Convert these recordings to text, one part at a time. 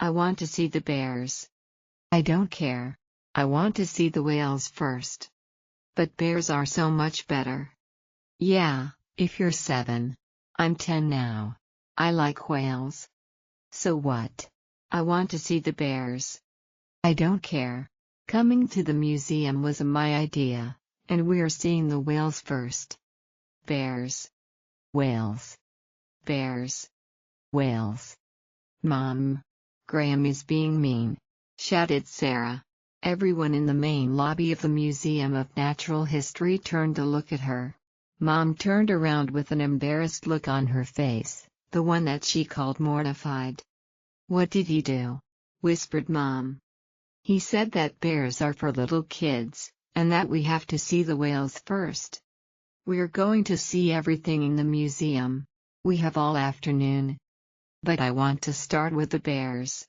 I want to see the bears. I don't care. I want to see the whales first. But bears are so much better. Yeah, if you're 7. I'm 10 now. I like whales. So what? I want to see the bears. I don't care. Coming to the museum was my idea, and we're seeing the whales first. Bears. Whales. Bears. Whales. Mom. Graham is being mean, shouted Sarah. Everyone in the main lobby of the Museum of Natural History turned to look at her. Mom turned around with an embarrassed look on her face, the one that she called mortified. What did he do? Whispered Mom. He said that bears are for little kids, and that we have to see the whales first. We're going to see everything in the museum. We have all afternoon. But I want to start with the bears.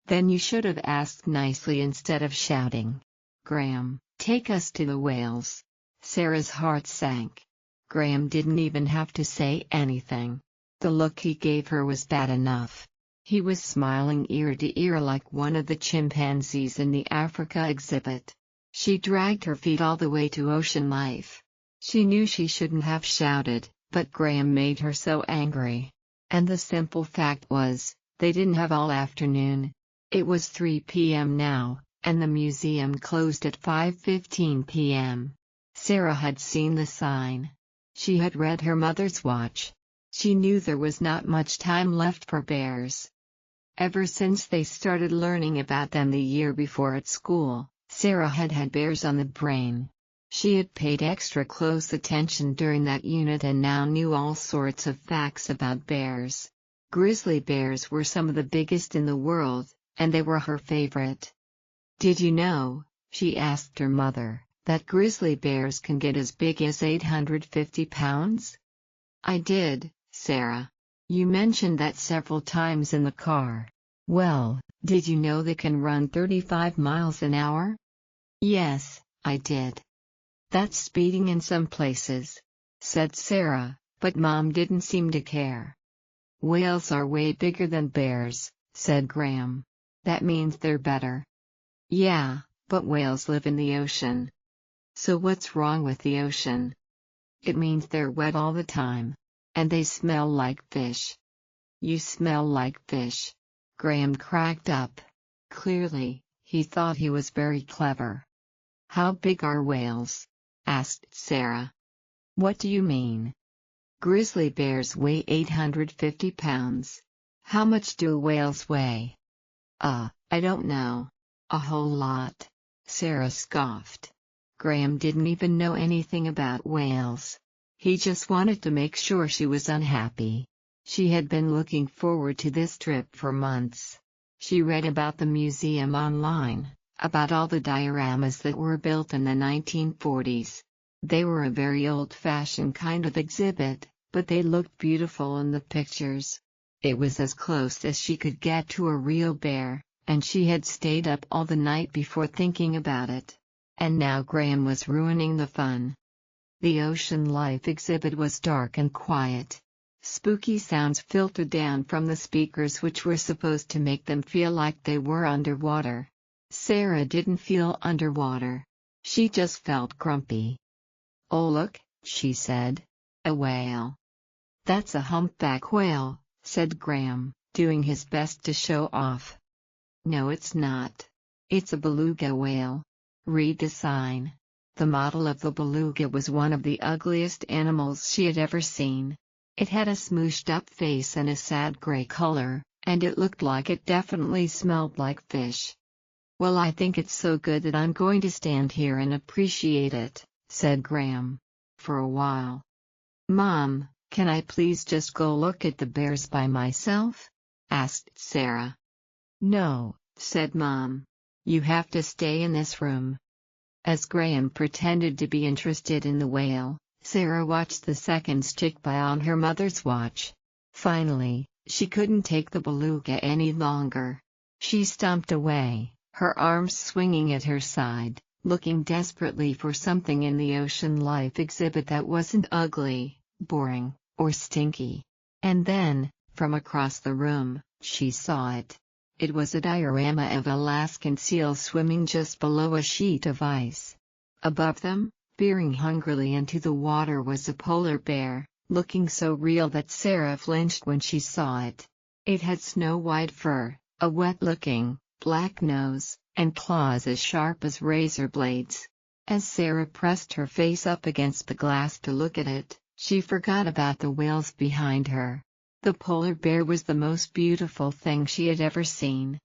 Then you should have asked nicely instead of shouting. Graham, take us to the whales. Sarah's heart sank. Graham didn't even have to say anything. The look he gave her was bad enough. He was smiling ear to ear like one of the chimpanzees in the Africa exhibit. She dragged her feet all the way to Ocean Life. She knew she shouldn't have shouted, but Graham made her so angry. And the simple fact was, they didn't have all afternoon. It was 3 p.m. now, and the museum closed at 5:15 p.m. Sarah had seen the sign. She had read her mother's watch. She knew there was not much time left for bears. Ever since they started learning about them the year before at school, Sarah had had bears on the brain. She had paid extra close attention during that unit and now knew all sorts of facts about bears. Grizzly bears were some of the biggest in the world, and they were her favorite. Did you know, she asked her mother, that grizzly bears can get as big as 850 pounds? I did, Sarah. You mentioned that several times in the car. Well, did you know they can run 35 miles an hour? Yes, I did. That's speeding in some places, said Sarah, but Mom didn't seem to care. Whales are way bigger than bears, said Graham. That means they're better. Yeah, but whales live in the ocean. So what's wrong with the ocean? It means they're wet all the time. And they smell like fish. You smell like fish. Graham cracked up. Clearly, he thought he was very clever. How big are whales? Asked Sarah. What do you mean? Grizzly bears weigh 850 pounds. How much do whales weigh? I don't know. A whole lot. Sarah scoffed. Graham didn't even know anything about whales. He just wanted to make sure she was unhappy. She had been looking forward to this trip for months. She read about the museum online, about all the dioramas that were built in the 1940s. They were a very old-fashioned kind of exhibit, but they looked beautiful in the pictures. It was as close as she could get to a real bear, and she had stayed up all the night before thinking about it. And now Graham was ruining the fun. The Ocean Life exhibit was dark and quiet. Spooky sounds filtered down from the speakers which were supposed to make them feel like they were underwater. Sarah didn't feel underwater. She just felt grumpy. Oh look, she said. A whale. That's a humpback whale, said Graham, doing his best to show off. No, it's not. It's a beluga whale. Read the sign. The model of the beluga was one of the ugliest animals she had ever seen. It had a smooshed-up face and a sad gray color, and it looked like it definitely smelled like fish. Well, I think it's so good that I'm going to stand here and appreciate it, said Graham. For a while. Mom, can I please just go look at the bears by myself? Asked Sarah. No, said Mom. You have to stay in this room. As Graham pretended to be interested in the whale, Sarah watched the seconds tick by on her mother's watch. Finally, she couldn't take the beluga any longer. She stomped away, her arms swinging at her side, looking desperately for something in the Ocean Life exhibit that wasn't ugly, boring, or stinky. And then, from across the room, she saw it. It was a diorama of Alaskan seals swimming just below a sheet of ice. Above them, peering hungrily into the water, was a polar bear, looking so real that Sarah flinched when she saw it. It had snow-white fur, a wet-looking, black nose, and claws as sharp as razor blades. As Sarah pressed her face up against the glass to look at it, she forgot about the whales behind her. The polar bear was the most beautiful thing she had ever seen.